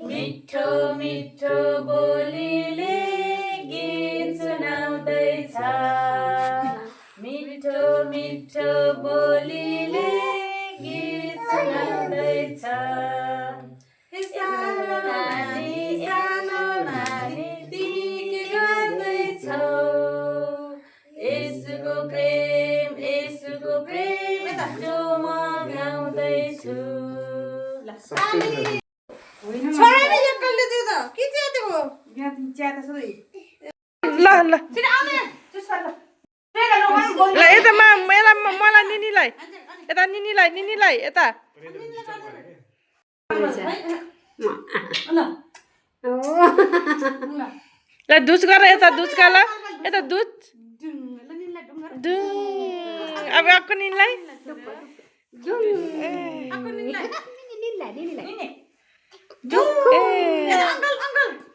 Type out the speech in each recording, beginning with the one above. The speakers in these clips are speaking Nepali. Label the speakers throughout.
Speaker 1: मिठो मिठो बोलीले गीत सुनाउँदैछ मिठो मिठो बोलीले गीत सुनाउँदैछ सानो नानी तिमी के गर्दैछौ यसुको प्रेम जो म गाउँदैछु
Speaker 2: ल यता मलाई निनीलाई यता ल दुध गर यता दुध गर यता दुध अब अर्को निनीलाई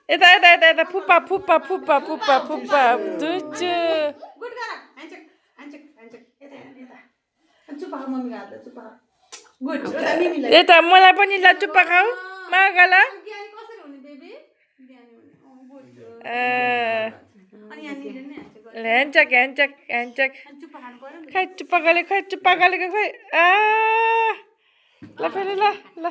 Speaker 2: यता यता यता यता फुप्पा फुप्पा फुप्पा फुप्पा फुप्पा दुध यता मलाई पनि ल चुप्पा खाऊ मागल ह्यान्चक ह्यान्चक ह्यान्चक खै चुप्पा गलेको खै ल फेरि ल ल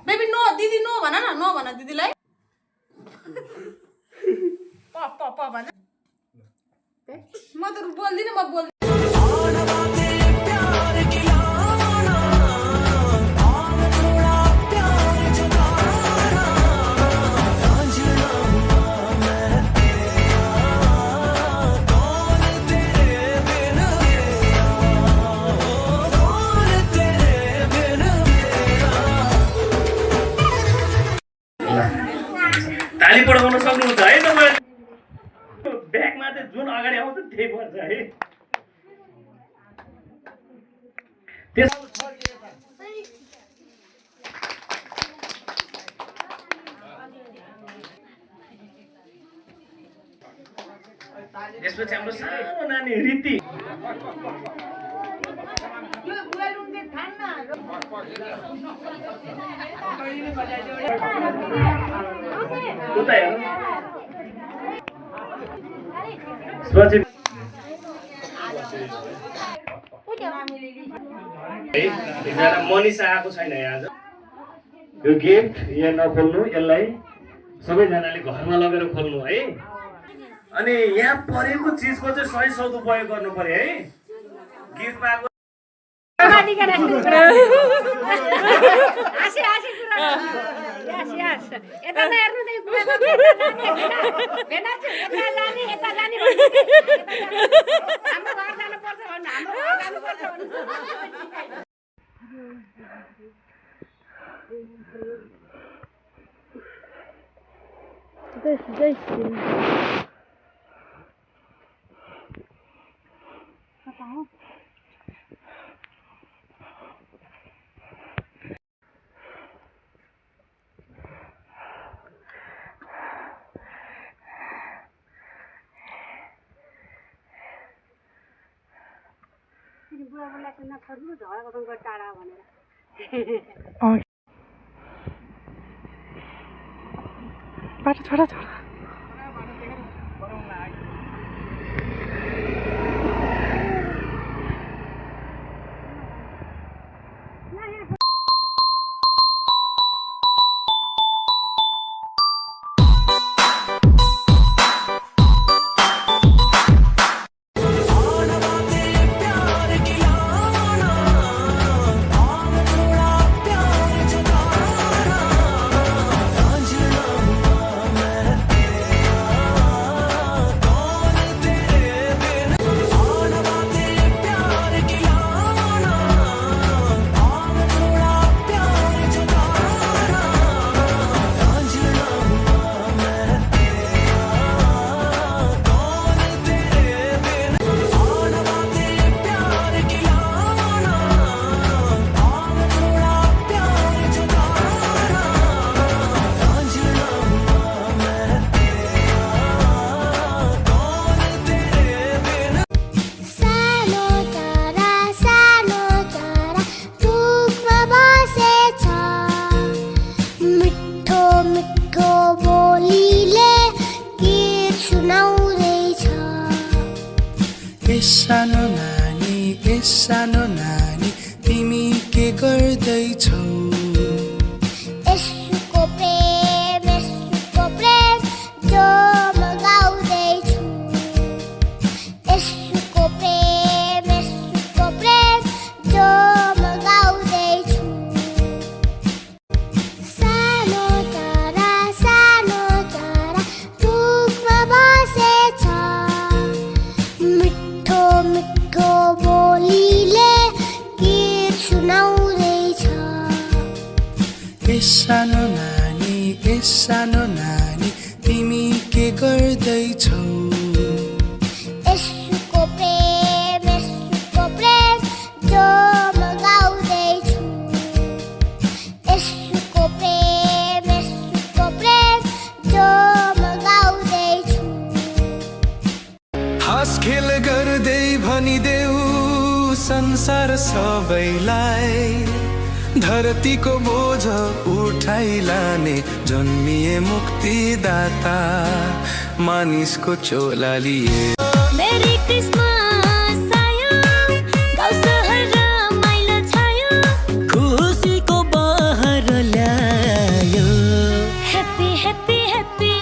Speaker 1: बेबी नो दिदी नो भन न नो भन दिदीलाई प भन म त बोल्दिनँ म बोल्दिनँ
Speaker 3: ताली पढाउन सक्नुहुन्छ है तपाईँ ब्यागमा चाहिँ जुन अगाडि आउँछ त्यही पर्छ है यसपछि हाम्रो सानो नानी रीति मनिषा आएको छैन आज यो गिफ्ट यहाँ नखोल्नु यसलाई सबैजनाले घरमा लगेर खोल्नु है अनि यहाँ परेको चिजको चाहिँ सही सदुपयोग गर्नु पर्यो है गिफ्ट पाएको
Speaker 2: बाटो छोडा छोडा
Speaker 4: सानो नानी तिमी के गर्दैछौ
Speaker 5: यसुको प्रेम जो म गाउँदैछु यसुको प्रेम जो म गाउँदैछु सानो चरा रुखमा बसेछ मिठो मिठो बोलीले गीत सुनाउँदैछ
Speaker 4: ए सानो नानी तिमी के गर्दैछौ
Speaker 5: यसुको प्रेम जो म गाउँदैछु यसुको प्रेम जो म गाउँदैछु
Speaker 4: हाँस खेल गर्दै भनिदेऊ संसार सबैलाई धरतीको बोझ उठाइलाने जन्मिए मुक्तिदाता मानिसको चोला लिए
Speaker 5: मेरी क्रिसमस आयो गाउँ सहर रमाइलो छायो
Speaker 6: खुसीको बहर ल्यायो
Speaker 5: happy happy happy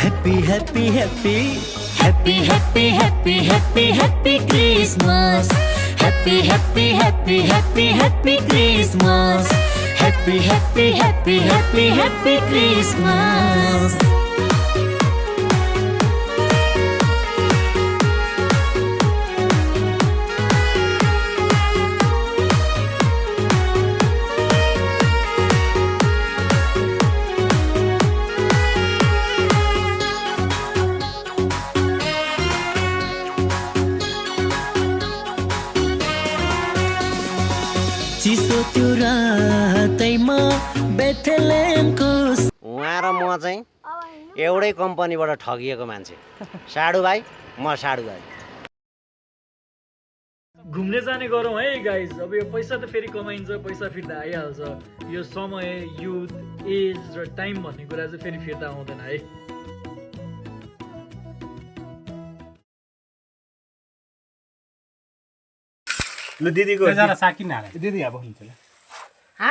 Speaker 6: Happy, happy, happy, happy, happy, happy, happy, happy Christmas. Happy, happy, happy, happy, happy Christmas. Happy, happy, happy, happy, happy Christmas. चिसो त्यो रातैमा बेथलेमको
Speaker 7: उहाँ र म चाहिँ एउटै कम्पनीबाट ठगिएको मान्छे साडु भाइ म साडु भाइ
Speaker 8: घुम्ने जाने गरौँ है गाइज अब यो पैसा त फेरि कमाइन्छ पैसा फिर्ता आइहाल्छ यो समय युथ एज र टाइम भन्ने कुरा चाहिँ फेरि फिर्ता आउँदैन है
Speaker 3: ल दिदीको
Speaker 9: साकिन हाले
Speaker 3: दिदी अब हुन्छ ल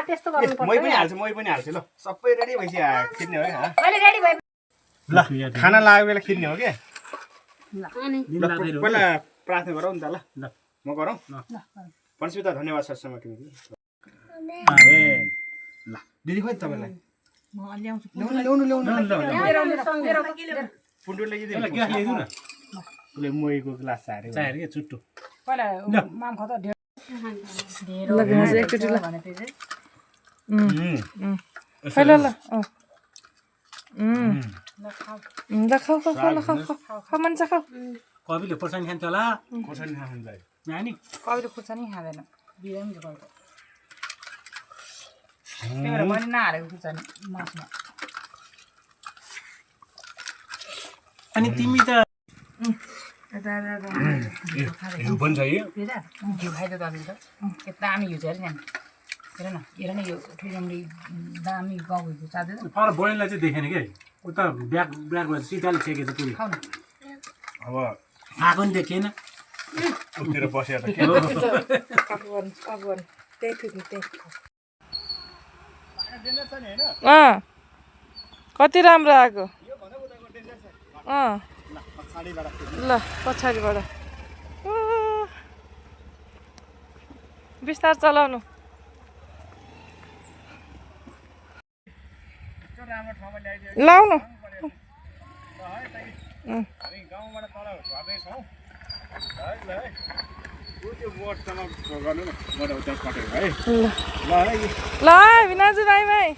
Speaker 1: त्यस्तो गर्नु पर्छ
Speaker 3: मै पनि हाल्छु ल सबै रेडी भइसक्यो खिच्ने हो क्या
Speaker 1: अहिले रेडी भए
Speaker 3: ल खाना लागेको बेला खिच्ने हो क्या
Speaker 1: अनि
Speaker 3: पहिला प्रार्थना गरौँ नि त ल म गरौँ परमेश्वर धन्यवाद सत्सम्म तिमी ल दिदी खोइ तपाईँलाई
Speaker 1: म ल्याउँछु
Speaker 3: पुन्टु ल्याइदिनु ल ग्यास ल्याइदिनु न उसले मोहीको ग्लास चाहेर
Speaker 9: के चुट्टो
Speaker 1: पहिला माम खत ढेर
Speaker 2: ल घाँस एकचोटि ल
Speaker 1: भने चाहिँ
Speaker 2: ल खाऊ मान्छे खाऊ
Speaker 9: कविले पर्सानी खान्छ होला
Speaker 3: खोर्सानी खान्छ
Speaker 9: नानी
Speaker 1: कहिले खुर्सानी खाँदैन बिहान चाहिँ कहिले त्यही भएर मैले नहालेको खुर्सानी मासुमा
Speaker 9: अनि तिमी त
Speaker 3: हिउ पनि छ यो
Speaker 1: घिउ खाइद दाजु त के दामी घिउ छ अरे नि हेर न यो ठुलो दामी गाउँको घिउ चाँदैन
Speaker 9: पर बहिनीलाई चाहिँ देखेन क्या उता ब्याग ब्यागबाट सिधाले छेकेछ पुरै
Speaker 1: खाऊ न
Speaker 3: अब
Speaker 9: आएको नि देखेन
Speaker 3: उतिर बसेर त के
Speaker 2: कति राम्रो आएको ल पछाडिबाट बिस्तार चलाउनु लाउनु
Speaker 3: हामी गाउँबाट तल झर्दैछौँ है त्यो बोटसम्म गर्नु न बोट उता कटेको है
Speaker 2: ल विनाजु भाइ भाइ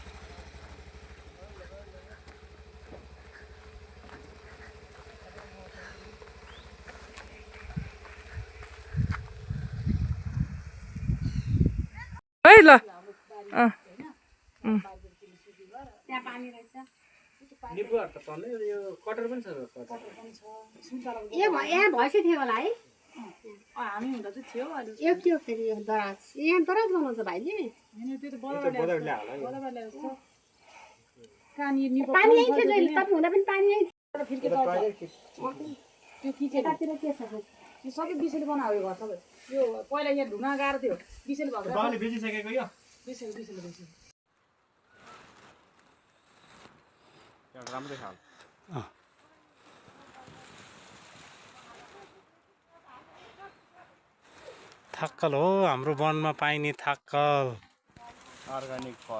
Speaker 2: है ल
Speaker 1: यहाँ भैँसी थियो होला है हामी हुँदा चाहिँ थियो अहिले यो के हो फेरि दराज यहाँ दराज बनाउँछ भाइले त्यो त बदर ल्याउँछ पानी यहीँ थियो जहिले तपाईँ हुँदा पनि पानी यहीँ थियो त्यो खिचेर के छ यो सबै बिसेले बनायो घर सबै यो पहिला यहाँ ढुङ्गा गाह्रो थियो बिसेले भएको
Speaker 9: बाउले बेचिसकेको यो
Speaker 1: बिसेले
Speaker 9: राम्रै खाल थक्कल हो हाम्रो वनमा पाइने थक्कल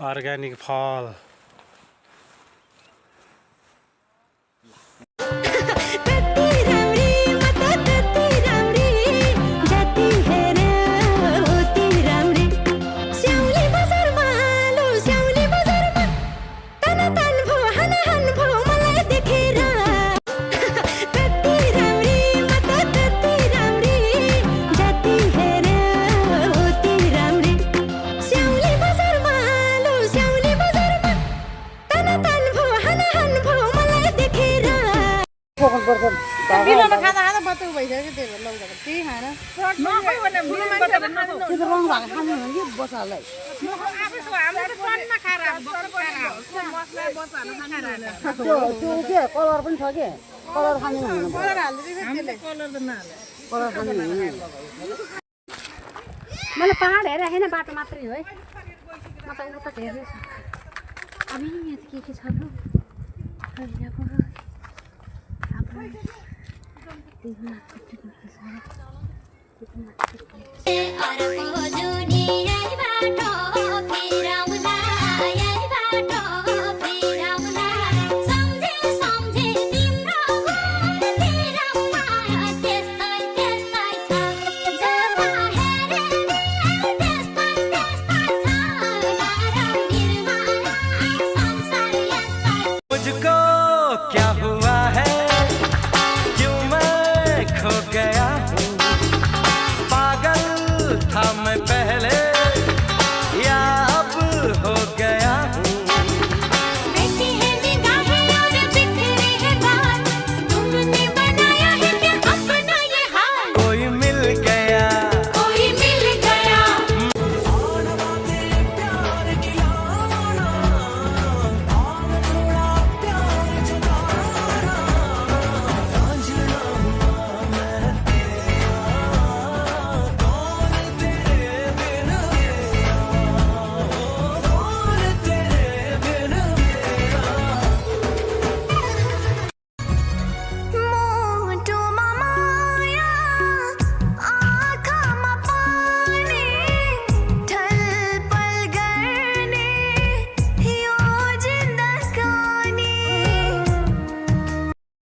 Speaker 9: अर्ग्यानिक फल
Speaker 1: बिलोमा खाँदा बत्तु भइसक्यो त्यही भएर लौजाको त्यही खाएर त्यो त रङ भएको खानु हो कि बच्चाहरूलाई त्यो के कलर पनि छ के कलर खाने कलर खाने मैले पहाड हेरेको छैन बाटो मात्रै हो है म त उता हेर्दै छ अब यहाँ के छ
Speaker 4: मुझको क्या हुआ है क्यों मैं खो गया हूँ पागल था मैं पहले या अब हो गया हूँ
Speaker 5: बैठी है निगाहें और बिखरी है बात तुमने बनाया है क्या अपना ये हाल
Speaker 4: कोई मिल गया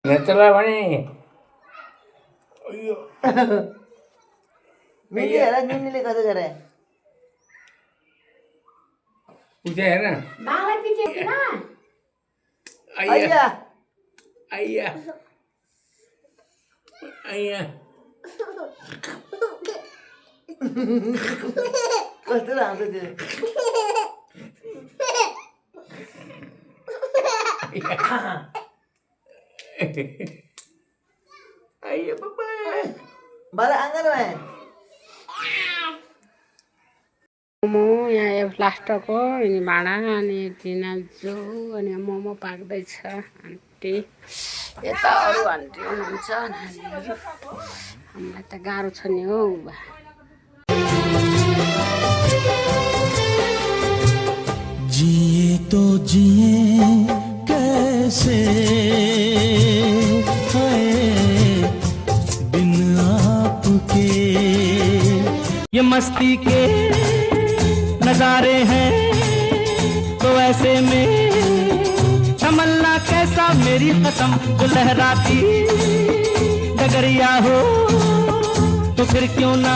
Speaker 8: नेतला भने
Speaker 7: मिली हेर निनीले कति गरे
Speaker 8: उठे हेर
Speaker 1: बालाई पछि किन
Speaker 8: आइया आइया आइया
Speaker 7: कस्तो राम्रो थियो
Speaker 8: आइया पापा
Speaker 7: बाला आँगनमा
Speaker 1: मोमो यहाँ प्लास्टरको अनि भाँडा अनि टिना जो अनि मोमो पाक्दैछ आन्टी यता अरू आन्टी हुनुहुन्छ नानीहरू हामीलाई त गाह्रो छ नि हौ
Speaker 6: जिए तो जिए कैसे बिन आपके ये मस्ती के नजारे हैं तो ऐसे में संभलना कैसा मेरी कसम जो लहराती डगरिया हो तो फिर क्यों ना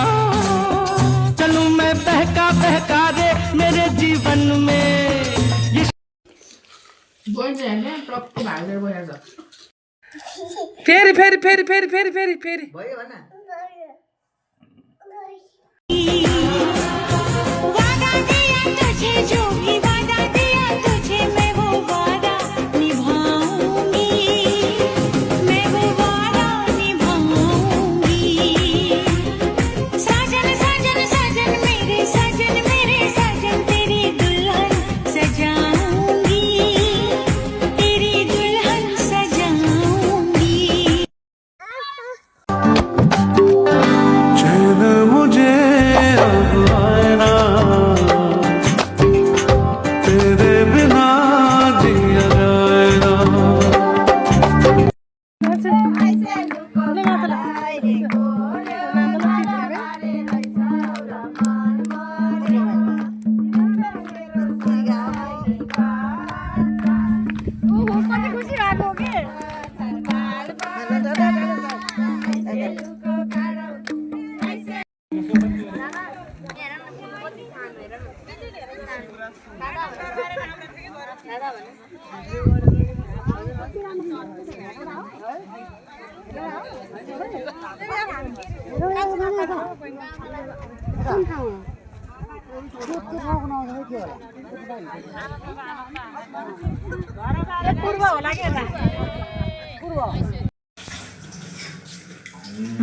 Speaker 6: चलूं मैं बहका बहका रे मेरे जीवन में
Speaker 2: फेरि फेरि फेरि फेरि फेरि फेरि फेरि
Speaker 7: भयो भन
Speaker 5: वादा दिया तुझे जो भी वादा दिया तुझे मैं वो वादा निभाऊंगी मैं वो वादा निभाऊंगी साजन साजन साजन मेरे साजन तेरी दुल्हन सजाऊंगी तेरी दुल्हन सजाऊंगी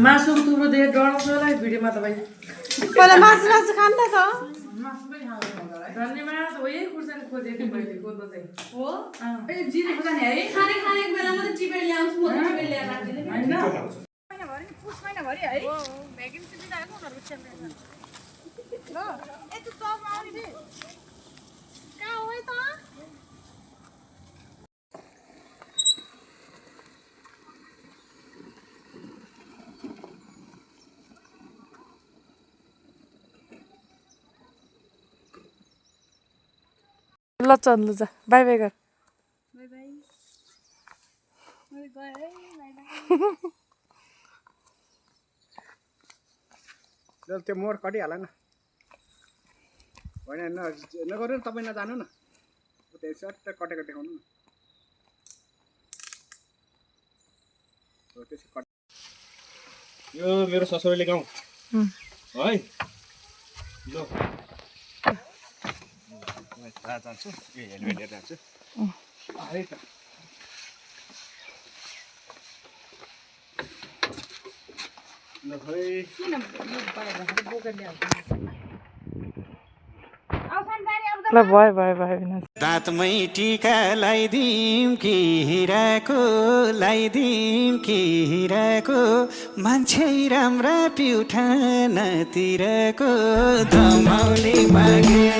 Speaker 2: मासुको थुप्रो देखेर डराउँछ होला भिडियोमा तपाईँ
Speaker 1: पहिला मासु मासु खानु त
Speaker 2: धन्यवाद हो यही खुर्सानी खोजेको मैले कोदो चाहिँ
Speaker 1: हो
Speaker 2: ए जिरे खुर्सानी है
Speaker 1: खाने बेलामा त टिपेर ल्याउँछु म त टिपेर ल्याएर राख्दिनँ
Speaker 2: हैन
Speaker 1: महिनाभरि पुस महिनाभरि है भ्याकेन्सी दिइरहेको उनीहरू सेम्रेसन ल यति सब आउने कहाँ हो त
Speaker 2: ल चल ल जा बाई बाई गर
Speaker 1: बाई बाई गए है बाई बाई
Speaker 9: त्यो मोर कटिहाल न होइन नगर्नु न तपाईँ नजानु न उता सट्ट कटेको देखाउनु न त्यसै कट यो मेरो ससुराली गाउँ है ल जान्छु ए हेलमेट लिएर जान्छु है त ल खै
Speaker 2: ल भयो
Speaker 4: दाँतमै टिका लगाइदिउँ कि हिराको लगाइदिउँ कि हिराको मान्छे राम्रा प्युठानतिरको धमाउने मागे